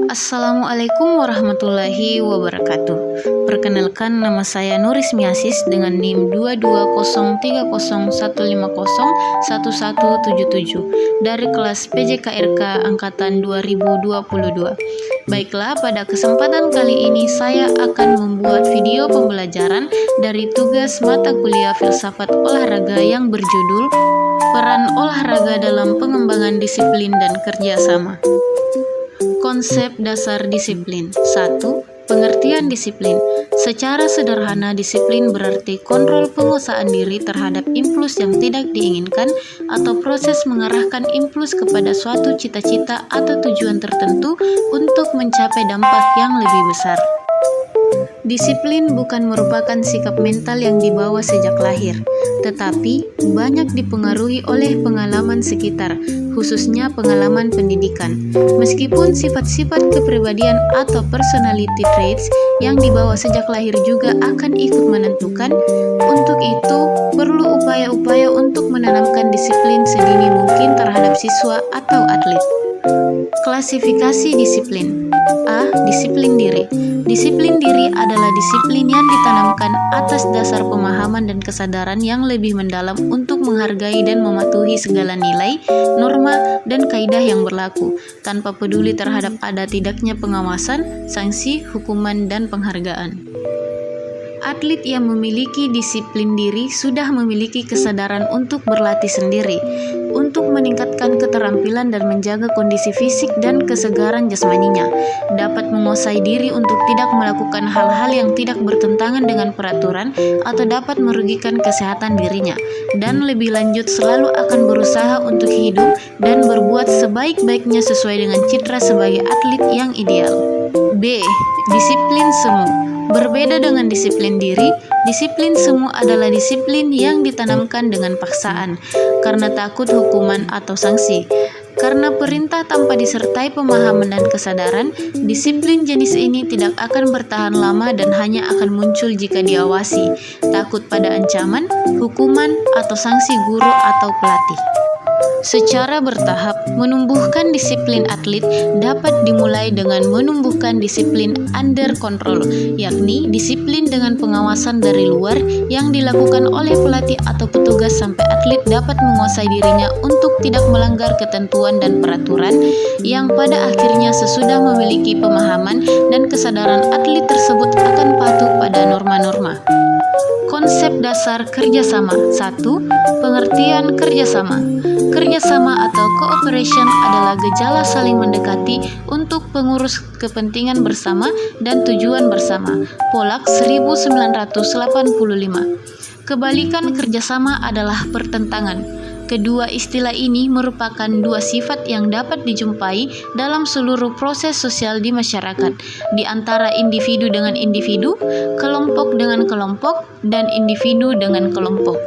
Assalamualaikum warahmatullahi wabarakatuh. Perkenalkan, nama saya Nuris Miasis dengan NIM 2203015011177 dari kelas PJKRK angkatan 2022. Baiklah, pada kesempatan kali ini saya akan membuat video pembelajaran dari tugas mata kuliah filsafat olahraga yang berjudul Peran Olahraga dalam Pengembangan Disiplin dan Kerjasama. Konsep dasar disiplin. 1. Pengertian disiplin. Secara sederhana, disiplin berarti kontrol penguasaan diri terhadap impuls yang tidak diinginkan atau proses mengarahkan impuls kepada suatu cita-cita atau tujuan tertentu untuk mencapai dampak yang lebih besar. Disiplin bukan merupakan sikap mental yang dibawa sejak lahir, tetapi banyak dipengaruhi oleh pengalaman sekitar, khususnya pengalaman pendidikan. Meskipun sifat-sifat kepribadian atau personality traits yang dibawa sejak lahir juga akan ikut menentukan, untuk itu perlu upaya-upaya untuk menanamkan disiplin sedini mungkin terhadap siswa atau atlet. Klasifikasi disiplin. A. Disiplin diri. Disiplin diri adalah disiplin yang ditanamkan atas dasar pemahaman dan kesadaran yang lebih mendalam untuk menghargai dan mematuhi segala nilai, norma, dan kaidah yang berlaku, tanpa peduli terhadap ada tidaknya pengawasan, sanksi, hukuman, dan penghargaan. Atlet yang memiliki disiplin diri sudah memiliki kesadaran untuk berlatih sendiri, untuk meningkatkan keterampilan dan menjaga kondisi fisik dan kesegaran jasmaninya, dapat menguasai diri untuk tidak melakukan hal-hal yang tidak bertentangan dengan peraturan atau dapat merugikan kesehatan dirinya, dan lebih lanjut selalu akan berusaha untuk hidup dan berbuat sebaik-baiknya sesuai dengan citra sebagai atlet yang ideal. B. Disiplin semu. Berbeda dengan disiplin diri, disiplin semu adalah disiplin yang ditanamkan dengan paksaan, karena takut hukuman atau sanksi. Karena perintah tanpa disertai pemahaman dan kesadaran, disiplin jenis ini tidak akan bertahan lama dan hanya akan muncul jika diawasi, takut pada ancaman, hukuman, atau sanksi guru atau pelatih. Secara bertahap, menumbuhkan disiplin atlet dapat dimulai dengan menumbuhkan disiplin under control, yakni disiplin dengan pengawasan dari luar yang dilakukan oleh pelatih atau petugas sampai atlet dapat menguasai dirinya untuk tidak melanggar ketentuan dan peraturan, yang pada akhirnya sesudah memiliki pemahaman dan kesadaran atlet tersebut akan patuh pada norma-norma. Konsep dasar kerjasama. 1. Pengertian kerjasama. Kerjasama atau cooperation adalah gejala saling mendekati untuk pengurus kepentingan bersama dan tujuan bersama. Pollack 1985. Kebalikan kerjasama adalah pertentangan. Kedua istilah ini merupakan dua sifat yang dapat dijumpai dalam seluruh proses sosial di masyarakat, di antara individu dengan individu, kelompok dengan kelompok, dan individu dengan kelompok.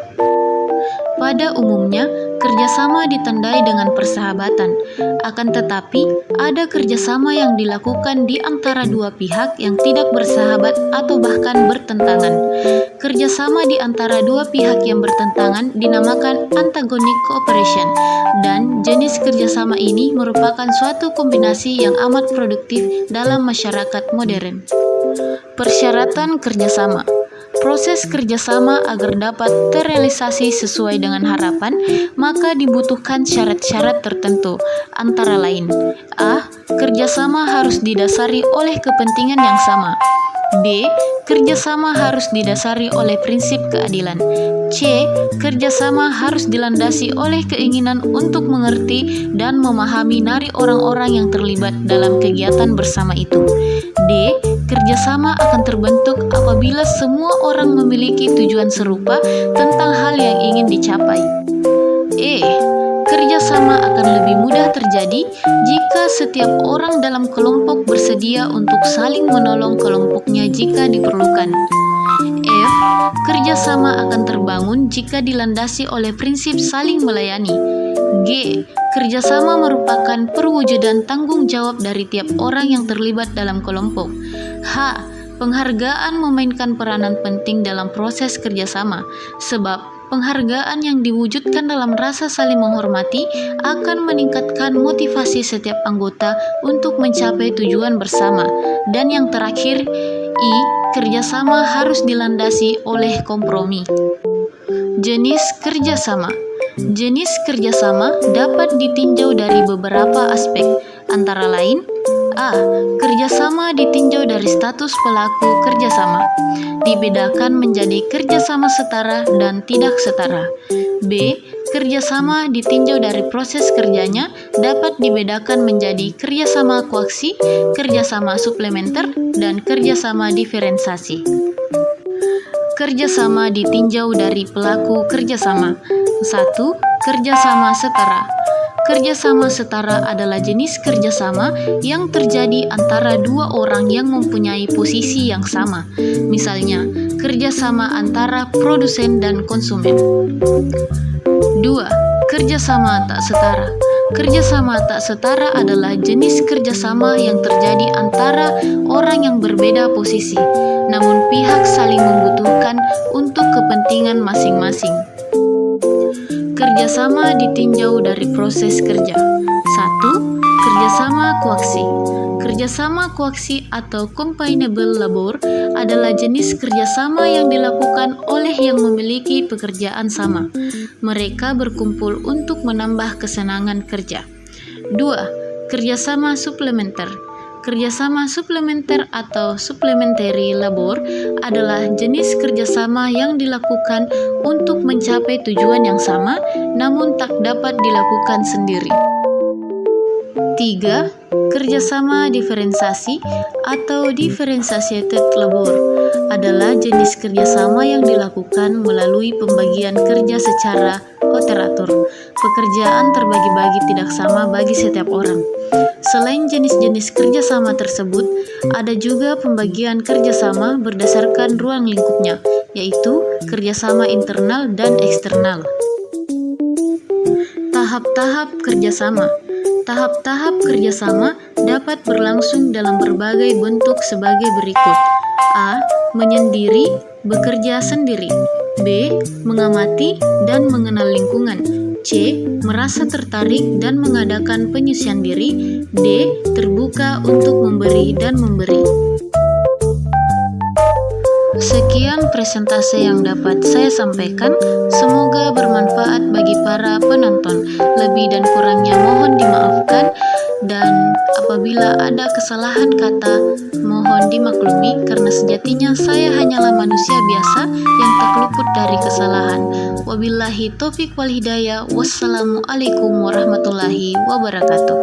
Pada umumnya, kerjasama ditandai dengan persahabatan. Akan tetapi, ada kerjasama yang dilakukan di antara dua pihak yang tidak bersahabat atau bahkan bertentangan. Kerjasama di antara dua pihak yang bertentangan dinamakan antagonic cooperation, dan jenis kerjasama ini merupakan suatu kombinasi yang amat produktif dalam masyarakat modern. Persyaratan kerjasama. Proses kerjasama agar dapat terrealisasi sesuai dengan harapan, maka dibutuhkan syarat-syarat tertentu, antara lain: A. Kerjasama harus didasari oleh kepentingan yang sama. B. Kerjasama harus didasari oleh prinsip keadilan. C. Kerjasama harus dilandasi oleh keinginan untuk mengerti dan memahami nari orang-orang yang terlibat dalam kegiatan bersama itu. D. Kerjasama akan terbentuk apabila semua orang memiliki tujuan serupa tentang hal yang ingin dicapai. E. Kerjasama akan lebih mudah terjadi jika setiap orang dalam kelompok bersedia untuk saling menolong kelompoknya jika diperlukan. F. Kerjasama akan terbangun jika dilandasi oleh prinsip saling melayani. G. Kerjasama merupakan perwujudan tanggung jawab dari tiap orang yang terlibat dalam kelompok. H. Penghargaan memainkan peranan penting dalam proses kerjasama, sebab Penghargaan yang diwujudkan dalam rasa saling menghormati akan meningkatkan motivasi setiap anggota untuk mencapai tujuan bersama. Dan yang terakhir, I, kerjasama harus dilandasi oleh kompromi. Jenis kerjasama. Jenis kerjasama dapat ditinjau dari beberapa aspek, antara lain: A. Kerjasama ditinjau dari status pelaku kerjasama, dibedakan menjadi kerjasama setara dan tidak setara. B. Kerjasama ditinjau dari proses kerjanya, dapat dibedakan menjadi kerjasama koaksi, kerjasama suplementer, dan kerjasama diferensiasi. Kerjasama ditinjau dari pelaku kerjasama. 1. Kerjasama setara. Kerjasama setara adalah jenis kerjasama yang terjadi antara dua orang yang mempunyai posisi yang sama. Misalnya, kerjasama antara produsen dan konsumen. 2. Kerjasama tak setara. Kerjasama tak setara adalah jenis kerjasama yang terjadi antara orang yang berbeda posisi, namun pihak saling membutuhkan untuk kepentingan masing-masing. Kerjasama ditinjau dari proses kerja. 1. Kerjasama koaksi. Kerjasama koaksi atau combinable labor adalah jenis kerjasama yang dilakukan oleh yang memiliki pekerjaan sama. Mereka berkumpul untuk menambah kesenangan kerja. 2. Kerjasama suplementer. Kerjasama suplementer atau supplementary labor adalah jenis kerjasama yang dilakukan untuk mencapai tujuan yang sama, namun tak dapat dilakukan sendiri. 3. Kerjasama diferensiasi atau differentiated labor adalah jenis kerjasama yang dilakukan melalui pembagian kerja secara teratur. Pekerjaan terbagi-bagi tidak sama bagi setiap orang. Selain jenis-jenis kerjasama tersebut, ada juga pembagian kerjasama berdasarkan ruang lingkupnya, yaitu kerjasama internal dan eksternal. Tahap-tahap kerjasama. Tahap-tahap kerjasama dapat berlangsung dalam berbagai bentuk sebagai berikut. A. Menyendiri, bekerja sendiri. B. Mengamati dan mengenal lingkungan. C. Merasa tertarik dan mengadakan penyisian diri. D. Terbuka untuk memberi dan memberi. Sekian presentase yang dapat saya sampaikan. Semoga bermanfaat bagi para penonton. Lebih dan kurangnya mohon dimaafkan, dan apabila ada kesalahan kata mohon dimaklumi, karena sejatinya saya hanyalah manusia biasa yang tak luput dari kesalahan. Wabillahi taufiq wal hidayah. Wassalamualaikum warahmatullahi wabarakatuh.